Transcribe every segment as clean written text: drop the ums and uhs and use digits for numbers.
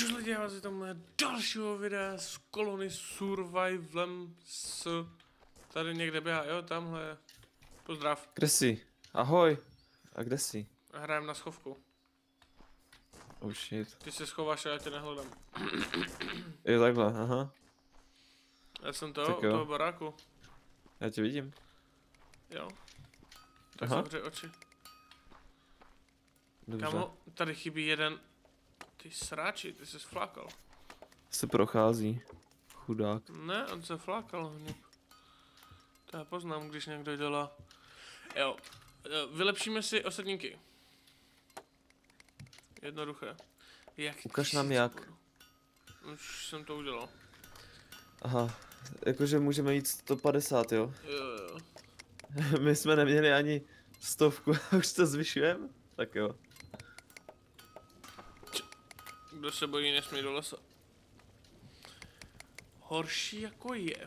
Čus lidi, já vás vítám dalšího videa z kolony Survivalem s... Tady někde běhá, jo, tamhle. Pozdrav. Kde jsi? Ahoj. A kde jsi? Hrajem na schovku. Oh shit. Ty se schováš a já tě nehledám. Je takhle, aha. Já jsem to, u toho baráku. Já tě vidím. Jo. Tak Aha. zavři oči. Dobře. Kámo, tady chybí jeden... Ty sráči, ty jsi flákal. Se prochází. Chudák. Ne, on se flákal hněb. To já poznám, když někdo dělá. Jo. Vylepšíme si osadníky. Jednoduché. Jak Ukaž nám jak. Už jsem to udělal. Aha. Jakože můžeme jít 150, jo? Jo. My jsme neměli ani 100, a už to zvyšujeme? Tak jo. Kdo se bojí, nesmí do lesa. Horší jako je,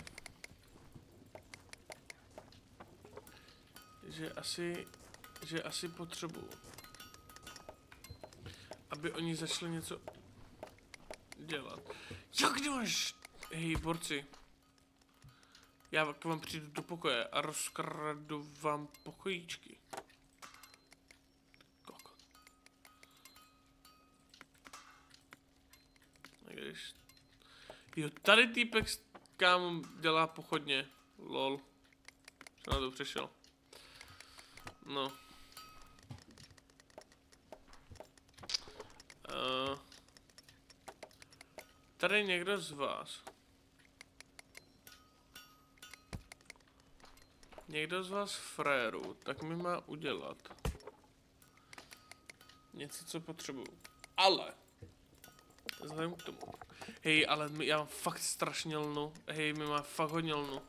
že asi potřebuju, aby oni začali něco dělat. Jak máš? Hej, borci. Já k vám přijdu do pokoje a rozkradu vám pokojíčky. Kokot. Jo, tady týpek kámo dělá pochodně. Lol. Jsem na to přišel. No. Tady někdo z vás. Někdo z vás frérů, tak mi má udělat něco, co potřebuju. Ale vzhledem k tomu. Hej, ale já mám fakt strašně lnu. Hej, mi má fakt hodně lnu.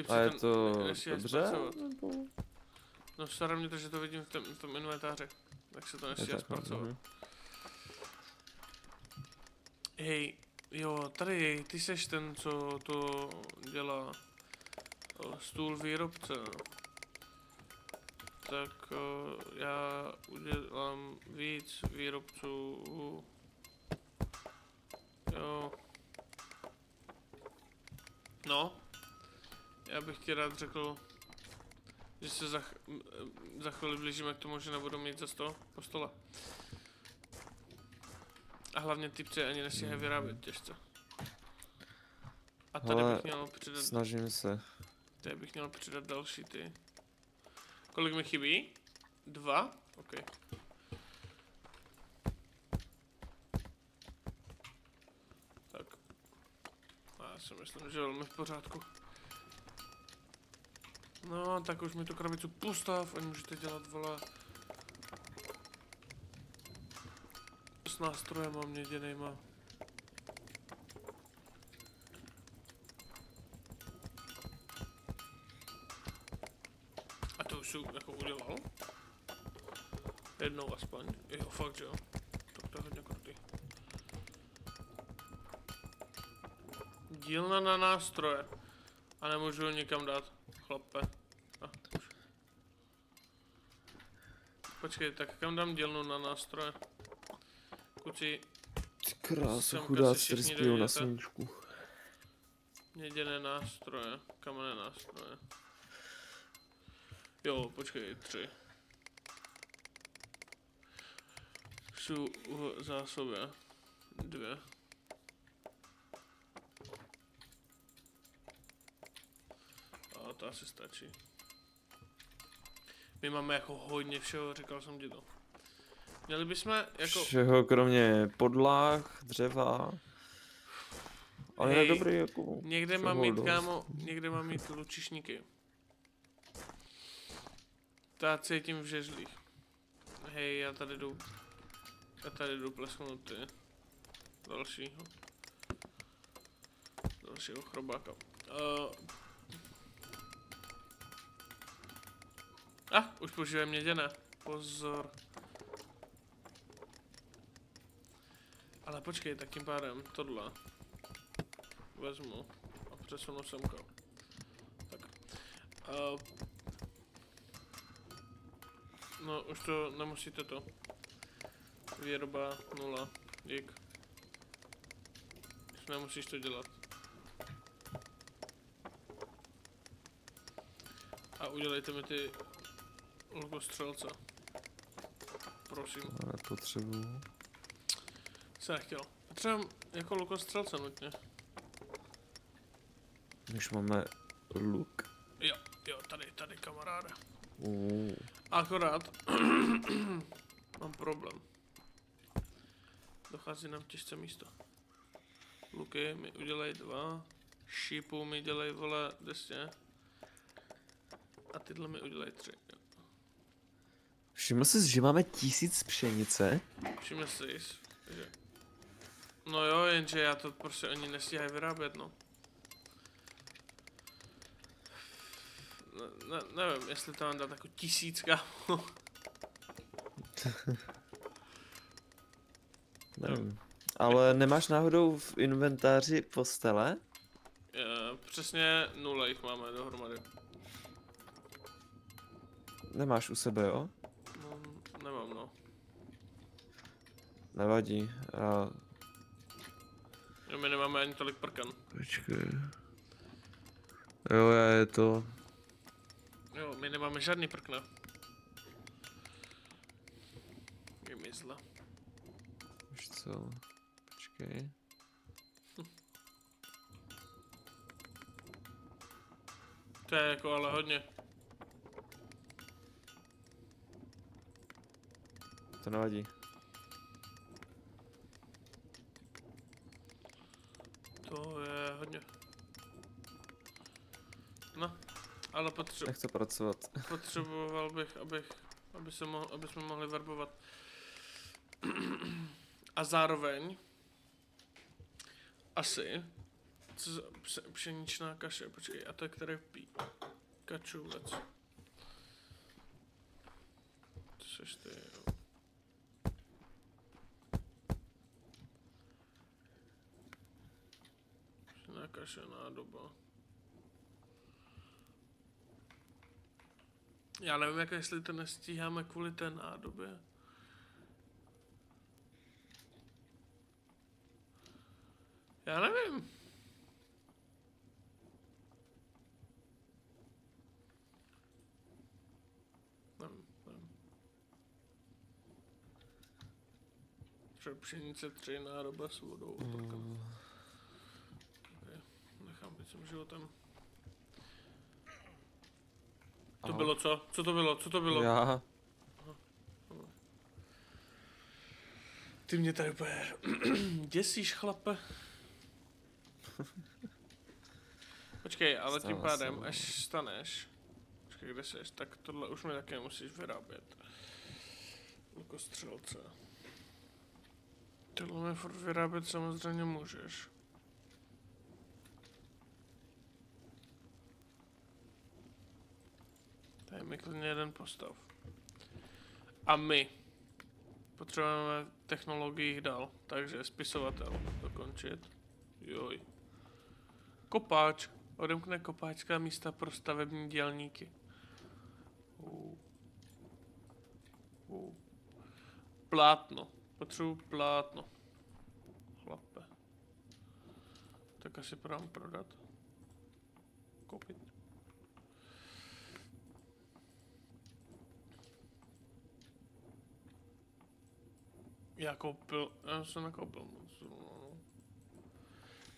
A je to dobře? No stará mě to, že to vidím v tom inventáři. Tak se to nestíhá zpracovat. Hej, jo, tady, ty seš ten, co to dělá. Stůl výrobce. Tak já udělám víc výrobců. Jo. No. Já bych ti rád řekl, že se za chvíli blížíme k tomu, že nebudu mít za 100 po stole. A hlavně typci ani nestíhají vyrábět těžce. A tady bych měl přidat... Snažím se. Tady bych měl přidat další ty. Kolik mi chybí? 2? OK. Tak. A já si myslím, že velmi v pořádku. No, tak už mi tu krabicu postav, ať můžete dělat, vole. S nástrojema měděnejma. A to už jsi jako udělal? Jednou aspoň. Jo, fakt, že jo. Tak to je hodně krutý. Dílna na nástroje. A nemůžu nikam dát, chlape. Už. Počkej, tak kam dám dílnu na nástroje? Kuci. Ty krása, chudáci, který spijou na sluníčku. Měděné nástroje, kamenné nástroje. Jo, počkej, 3. Jsou v zásobě 2. A to asi stačí. My máme jako hodně všeho, říkal jsem ti to. Měli bychom jako... Všeho kromě podlah, dřeva. Ale je dobrý jako... Někde mám mít, kámo, někde mám mít lučišníky. To já cítím v žežlích. Hej, já tady jdu plesknout ty dalšího chrobáka. Už používám měděné. Pozor. Ale počkej, tak tím pádem tohle vezmu a přesunu semka. Tak. No, už to nemusíte to. Výroba 0. Dík. Nemusíš to dělat. A udělejte mi ty lukostřelce. Prosím. Nepotřebuju. Jsem nechtěl. Potřebujeme jako lukostřelce nutně. Už máme luk. Jo, tady kamaráde. Uh. Akorát mám problém. Dochází nám těžce místo. Luky mi udělej 2. Šípů mi dělej, vole, 10. A tyhle mi udělej 3. Všiml jsi, že máme 1000 pšenice? Všiml si, že... No jo, jenže já to prostě oni nestíhají vyrábět, no. Nevím, jestli to mám dát jako 1000, kámo. Nevím. Ale nemáš náhodou v inventáři postele? Přesně 0 jich máme dohromady. Nemáš u sebe, jo? No, nemám, no. Nevadí. Já... Jo, my nemáme ani tolik prken. Počkej. Jo, já je to... Jo, my nemáme žádný prkna. Vymizla. Víš co? Počkej. To je jako ale hodně. To nevadí. To je hodně. No, ale Nechci pracovat. potřeboval bych, aby jsme mohli verbovat. A zároveň asi pšeničná kaše, počkej, a to je který kačulec. To seš ty, jo. Pšená kaše, nádoba. Já nevím, jak jestli to nestíháme kvůli té nádobě. Já nevím. Nevím. Třeba pšenice 3, nádoba s vodou. Okay. Nechám být svým životem. To bylo co? Co to bylo? Co to bylo? Já. Ty mě tady úplně děsíš, chlape. Počkej, ale tím pádem, až staneš, počkej, kde seš, tak tohle už mi také musíš vyrábět. Lukostřelce. Tohle mi furt vyrábět samozřejmě můžeš. Tady mi klidně jeden postav. A my potřebujeme technologii dál, takže spisovatel dokončit. Joj. Kopáč. Odemkne kopáčská místa pro stavební dělníky. Plátno. Potřebuji plátno. Chlape. Tak asi prodám prodat. Koupit. Já jsem nakoupil moc.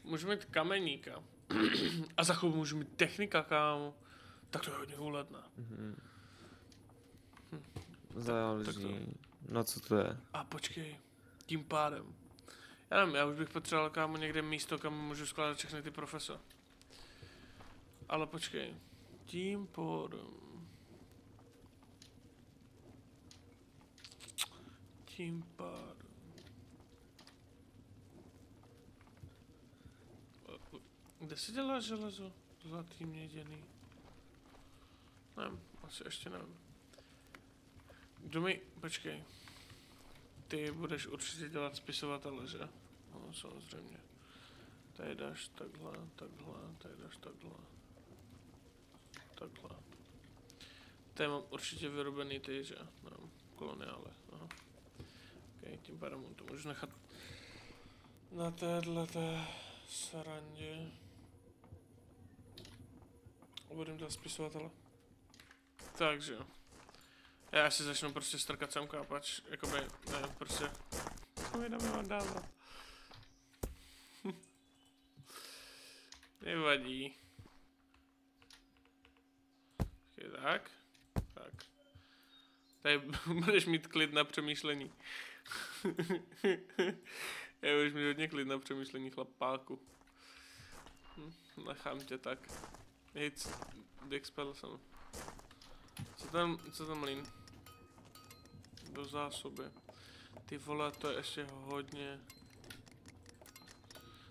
Můžu mít kameníka. A za chvíli můžu mít technika, kámo. Tak to je hodně úledné. Záleží. No co to je? A počkej. Tím pádem. Já nevím, já už bych potřeboval, kámo, někde místo, kam můžu skládat všechny ty profese. Ale počkej. Tím pádem. Kde se dělá železo? Zlatý, měděný. Nevím, asi ještě nevím. Počkej. Ty budeš určitě dělat spisovatele, že? No, samozřejmě. Tady dáš takhle, tady dáš takhle. Tady mám určitě vyrobený ty, že? Nevím, koloniále. Aha. Ok, tím pádem to můžu nechat na téhleté sarandě. Budeme dát spisovatele. Takže jo. Já si začnu prostě strkat sem kápač, jakoby, ne, prostě. To mi vám dávat. Nevadí. Tak. Tak. Tady budeš mít klid na přemýšlení. Já budeš mít hodně klid na přemýšlení, chlapáku. Nechám tě tak. Nic, Dick spadl jsem. Co tam lín? Do zásoby. Ty vole, to je ještě hodně.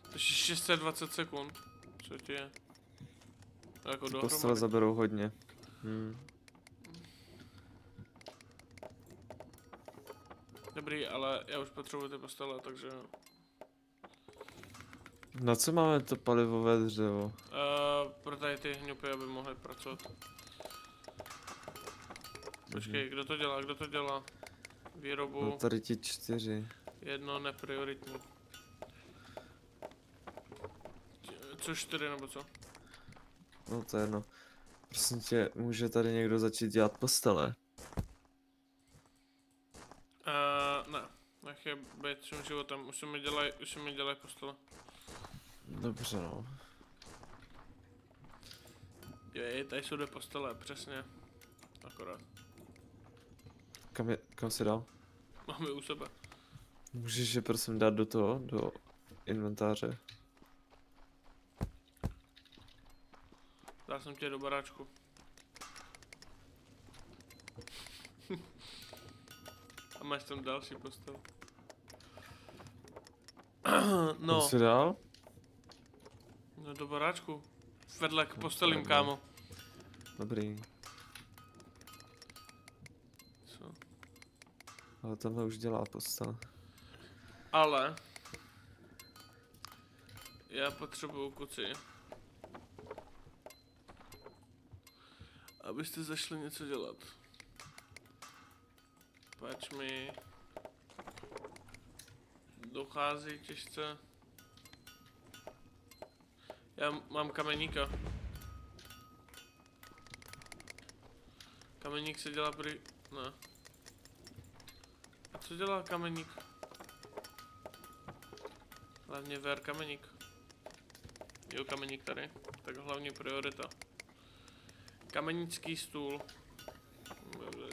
To je 620 sekund. Co ti je? Jako Ty postele zaberou hodně. Dobrý, ale já už potřebuji ty postele, takže... Na co máme to palivové dřevo? Pro tady ty hňupy, aby mohly pracovat. Počkej, kdo to dělá? Výrobu... No tady ti 4. Jedno neprioritní. Co 4 nebo co? No to je jedno. Prosím tě, může tady někdo začít dělat postele? Ne. Nech je být svým životem. Už se mi dělají postele. Dobře no. Jo, tady jsou 2 postele, přesně. Akorát. Kam si dal? Máme u sebe. Můžeš je prosím dát do toho, do inventáře? Dal jsem tě do baráčku. A máš tam další postel. No. Kam si dal? No do baráčku. Vedle k postelím, kámo. Dobrý. Co? Ale tenhle už dělá postel. Ale... Já potřebuju kuci. Abyste zašli něco dělat. Pač mi... Dochází těžce. Já mám kameníka. Kameník se dělá prý... Ne. A co dělá kameník? Hlavně ver kameník. Jo, kameník tady. Tak hlavní priorita. Kamenický stůl.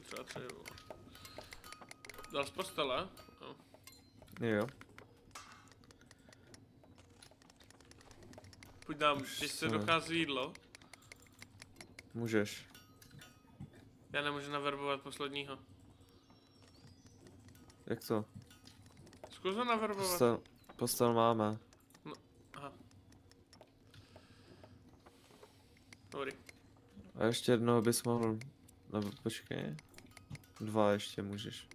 Třeba 3. Dal z postele? No. Jo. Pojď nám, těžce dochází jídlo. Můžeš. Já nemůžu naverbovat posledního. Jak to? Zkus ho naverbovat. Postel máme. No, aha. Dobrý. A ještě jednoho bys mohl... Nebo počkej. 2 ještě můžeš.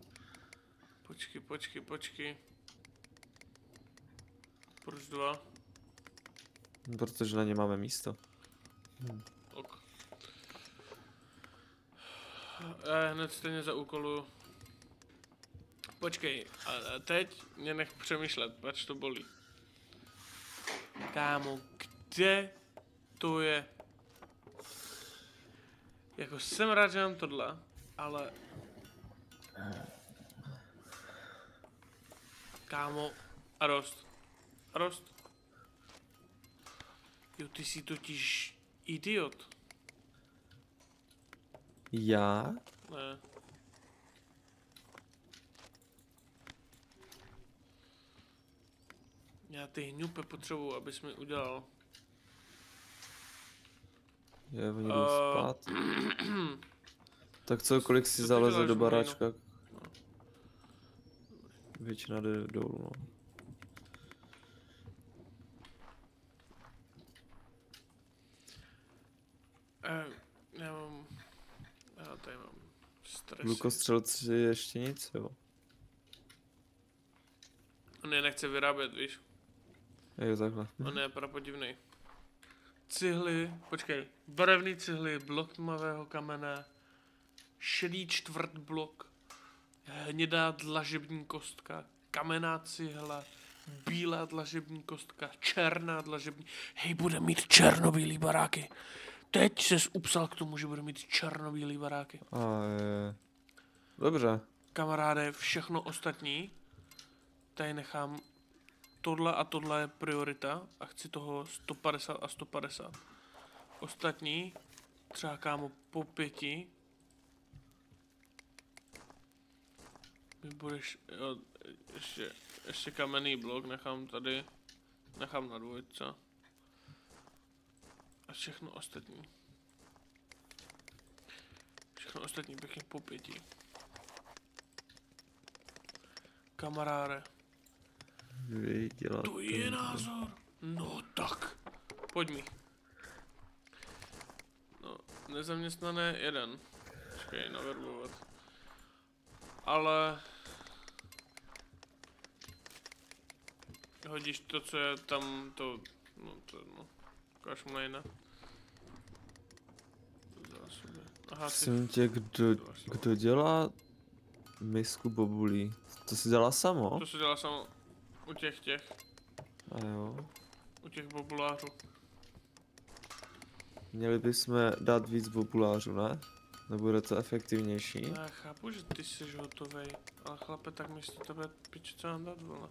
Počkej. Proč 2? Protože na ně máme místo. Ok. Já hned stejně zaúkoluju. Počkej, a teď mě nech přemýšlet, pač to bolí. Kámo, kde to je? Jako jsem rád, že mám tohle, ale... Kámo, a rost. Jo, ty jsi totiž idiot. Já? Ne. Já ty hňupe potřebuju, abys mi udělal. Je, oni jdou spát. Tak co, kolik si zaleze do baráčka? No. Většina jde dolů, no. Já tady mám stres. Lukostřelci ještě nic, jo? On je nechce vyrábět, víš? Jo, takhle. On je prapodivnej. Cihly, počkej, barevný cihly, blok tmavého kamene, šedý čtvrtblok, hnědá dlažební kostka, kamenná cihla, bílá dlažební kostka, černá dlažební. Hej, bude mít černobílý baráky. Teď ses upsal k tomu, že bude mít černobílý baráky. A je. Dobře. Kamaráde, všechno ostatní. Tady nechám tohle a tohle je priorita a chci toho 150 a 150. Ostatní třeba kámo po 5. My budeš, jo, ještě kamenný blok nechám tady, nechám na 2. A všechno ostatní. Všechno ostatní pěkně po 5. Kamaráde. Dělat To je názor. No tak. Pojď mi. No, nezaměstnané 1. Počkej, naverbovat. Ale... Hodíš to, co je tam, to... No, to no. Ukáž mu nejde. Zásoby. Aha, Prosím tě, kdo dělá misku bobulí? To si dělá samo? To se dělá samo u těch. A jo. U těch bobulářů. Měli bychom dát víc bobulářů, ne? Nebude to efektivnější? Já chápu, že ty jsi hotovej, ale chlape, tak místo tebe piči, co nám dát, vole.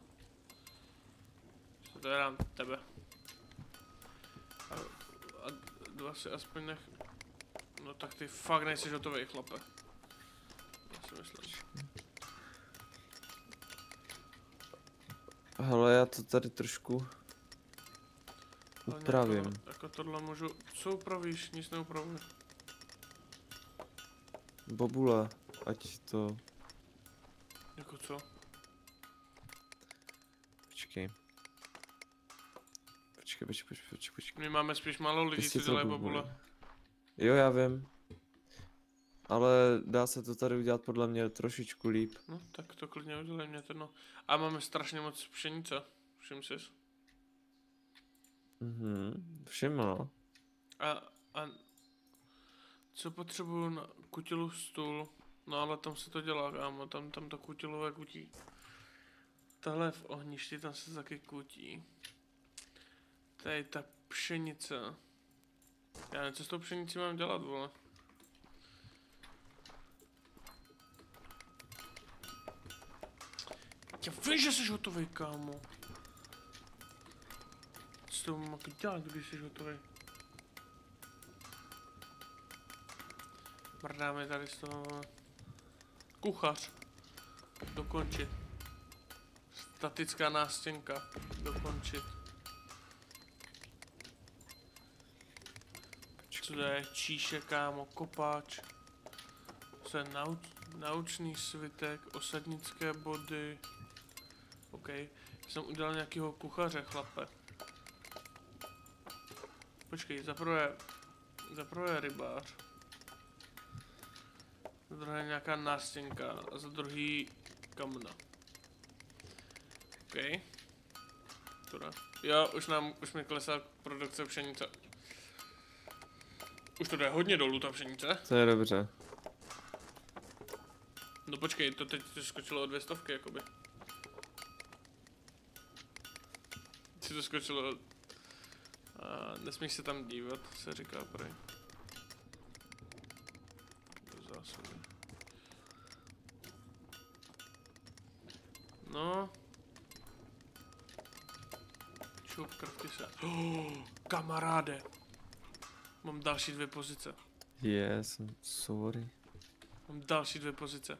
Co to dám tebe. A 2 si aspoň nech... No tak ty fakt nejsi hotovej, chlape. Já si myslím. Hele, já to tady trošku Ale upravím. jako tohle můžu... Co upravíš? Nic neupravuji. Bobule, ať to... Jako co? Počkej. Počkej. My máme spíš málo lidí, Jestli co to dělají bobule. bobule. Jo, já vím. Ale dá se to tady udělat podle mě trošičku líp. No, tak to klidně udělej, mě to no. A máme strašně moc pšenice. Všim si. Všiml. A co potřebuju na kutilu stůl? No ale tam se to dělá, kámo, tam to kutilové kutí. Tahle v ohništi, tam se taky kutí. Tady ta pšenice. Já nevím, co s tou pšenicí mám dělat, vole. Já vím, že jsi hotovej, kámo. Co to mám jako dělat, když jsi hotovej? Mrdáme tady z toho... Kuchař. Dokončit. Statická nástěnka. Dokončit. Co to je? Číše, kámo, kopáč. Co je naučný svitek, osadnické body. OK. Jsem udělal nějakého kuchaře, chlape. Počkej, za prvé rybář. Za druhé nějaká nástěnka a za druhý kamna. OK. Toda. Jo, už mi klesá produkce pšenice. Už to jde hodně dolů, ta pšenice. To je dobře. No počkej, to teď skočilo o 200, jakoby. Si to skočilo... A nesmíš se tam dívat, se říká prej. Do zásoby. No. Šup, krafty se. Kamaráde. Mám další 2 pozice. Yes, sorry. Mám další 2 pozice.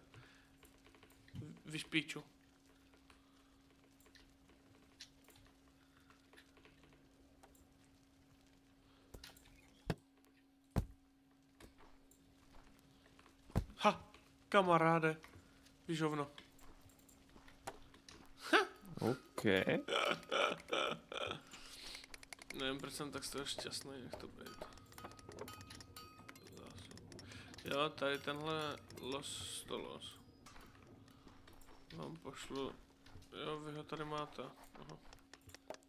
Vyšpíču. Ha, kamaráde. Víš hovno. OK. Nevím, proč jsem tak z toho šťastný, jak to být. Jo, tady tenhle los, to los. Vám pošlu. Jo, vy ho tady máte. Aha.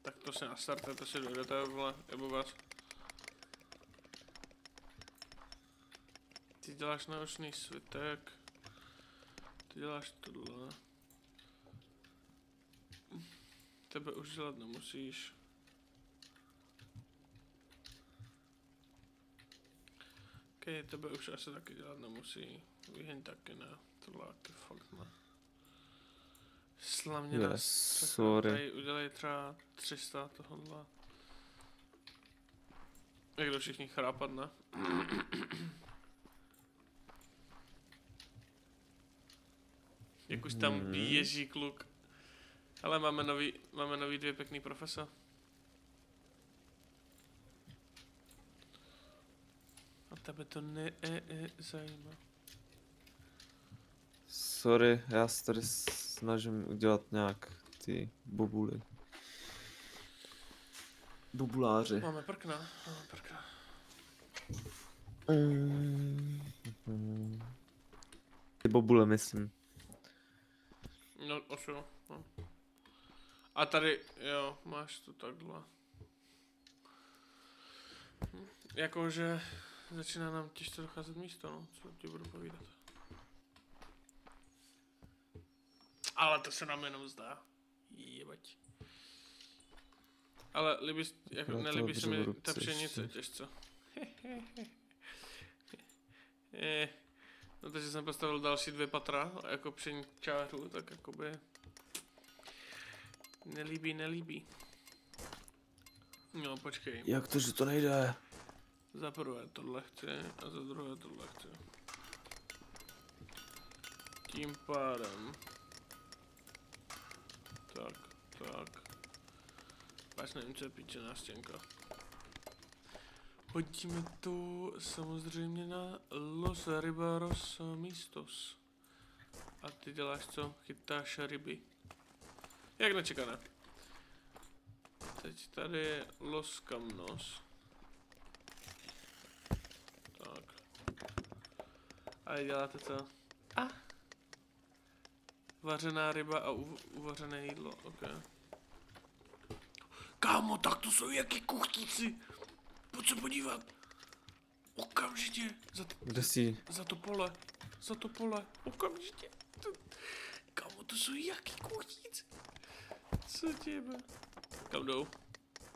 Tak to si nastartujte, to si dojdete, vole, jebo vás. Ty děláš naučný svitek. Ty děláš tohle. Tebe už dělat nemusíš. Okay, tebe už asi taky dělat nemusí. Vyheň taky ne. Tohle taky fakt ne. Slavně nás sorry. tady udělej třeba 300 tohohle. Jak to všichni chrápat, ne? Jak už tam běží kluk. Ale máme nový 2 pěkný profesa. A tebe to zajímá. Sorry, já se tady snažím udělat nějak ty bobuly. Bobuláři. Máme prkna. Ty bobule myslím. No, ošo. No. A tady, jo, máš to takhle. Jakože začíná nám těžce docházet místo, no, co ti budu povídat. Ale to se nám jenom zdá. Jebať. Ale nelíbí se mi ta pšenice těžce. No takže jsem postavil další 2 patra jako pšeničářů, tak jakoby nelíbí. No počkej. Jak to, že to nejde? Za prvé tohle chci a za druhé tohle chci. Tím pádem. Tak. Až nevím, co je píčená stěnka. Hodíme tu samozřejmě na Los Riberos Mistos. A ty děláš co? Chytáš ryby. Jak nečekané. Teď tady je Los Camnos. Tak. A děláte co? Vařená ryba a uvařené jídlo, ok. Kámo, tak to jsou jaký kuchtíci. Pojď se podívat. Okamžitě. Kde jsi? Za to pole. Okamžitě. Kámo, to jsou jaký kuchtíci. Co těbe? Kam jdou?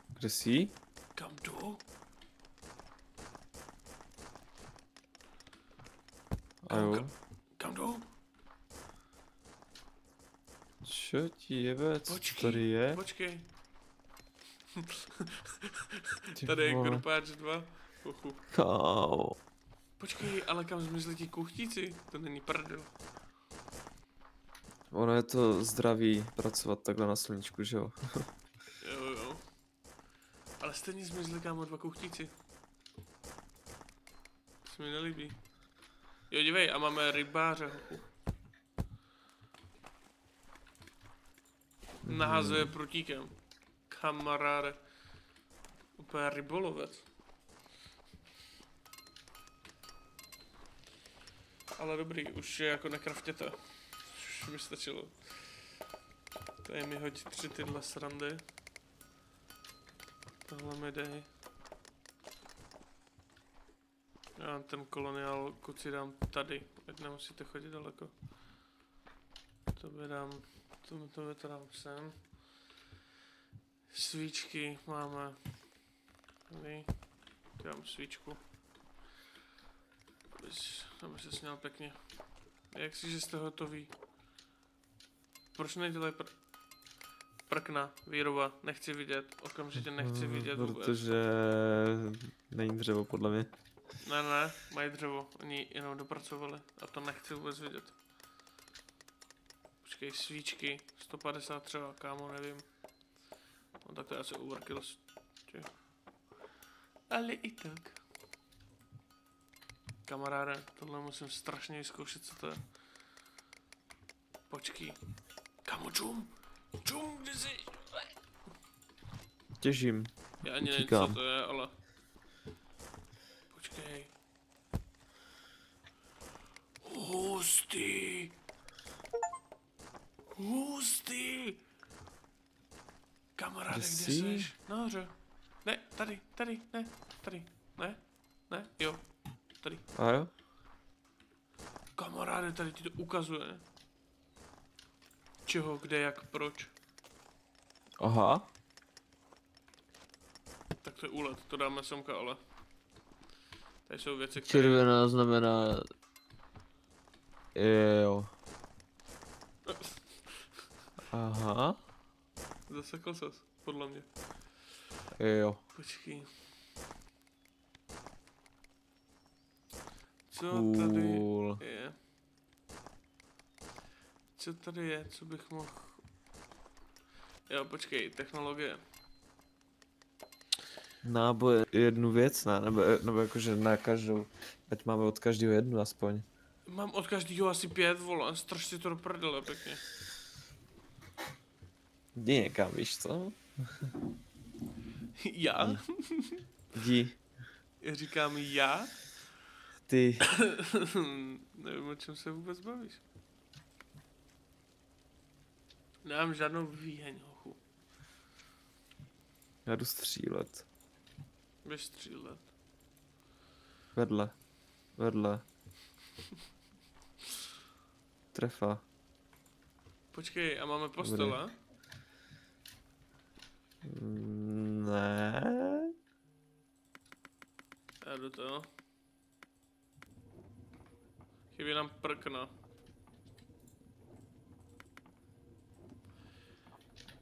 Kde jsi? Kam jdou? A jo. Kam jdou? Čo ti jebe, co tady je? Počkej. Tady je grupáč 2. Kámo. Počkej, ale kam zmizli ti kuchtíci? To není prdel. Ono je to zdravý pracovat takhle na sluníčku, že jo? Jo. Ale stejně zmizli, kámo, 2 kuchtíci. To se mi nelíbí. Jo, dívej, a máme rybáře, hochu. Nahazuje prutíkem. Kamaráde. Úplně rybolovec. Ale dobrý, už je jako nekraftěte. Už mi stačilo. Tady mi hodí 3 tyhle srandy. Tohle mi dej. Já ten koloniál kuci dám tady, ať nemusíte chodit daleko. To by dám, to dám sem. Svíčky máme. Tady. Dám svíčku. Aby se sněl pěkně. Jak si, že jste hotový? Proč nedělají prkna, výroba, nechci vidět, okamžitě nechci vidět vůbec. Protože není dřevo podle mě. Ne, mají dřevo, oni jenom dopracovali a to nechci vůbec vidět. Počkej, svíčky, 150 třeba, kámo, nevím. No tak to je asi overkill. Ale i tak. Kamaráde, tohle musím strašně vyzkoušet, co to je. Počkej. Kámo, čum, kde jsi? Těžím. Já ani nevím, co to je, ale... Počkej. Hustý. Kamaráde, kde jsi? Nahoře. Ne, tady, ne, jo, tady. A jo? Kamaráde, tady ti to ukazuje. Čeho, kde, jak, proč. Aha. Tak to je úlet, to dáme semka, ale. Tady jsou věci, které... Červená znamená... Jo. Aha. Zasekl ses, podle mě. Jo. Počkej. Co tady Cool. je? Co tady je, co bych mohl... Jo, počkej, technologie. Náboj jednu věc, ne? Nebo jakože na každou. Ať máme od každého jednu aspoň. Mám od každého asi 5, vole, strašně to do prdele, pěkně. Jdi někam, víš co? Já? Jdi. Já říkám já? Ty. Nevím, o čem se vůbec bavíš. Nemám žádnou výheň, hochu. Já jdu střílet. Běž střílet. Vedle. Vedle. Trefa. Počkej, a máme postele? Ne. Já jdu to. Chybí nám prkna.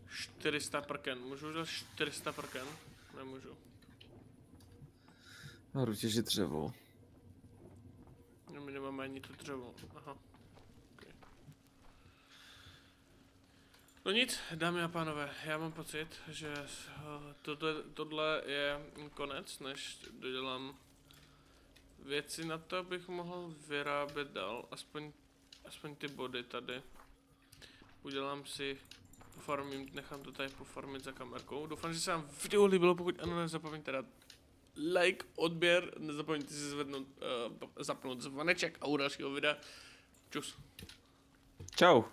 400 prken. Můžu udělat 400 prken? Nemůžu. A jdu těžit dřevo. No, my nemáme ani to dřevo. Aha. Okay. No nic, dámy a pánové, já mám pocit, že tohle je konec, než dodělám věci na to, abych mohl vyrábět dál, aspoň ty body tady. Udělám si, pofarmím, nechám to tady pofarmit za kamerkou. Doufám, že se vám video líbilo, pokud ano, nezapomeňte dát like, odběr, nezapomeňte si zapnout zvoneček a u dalšího videa. Čus. Čau.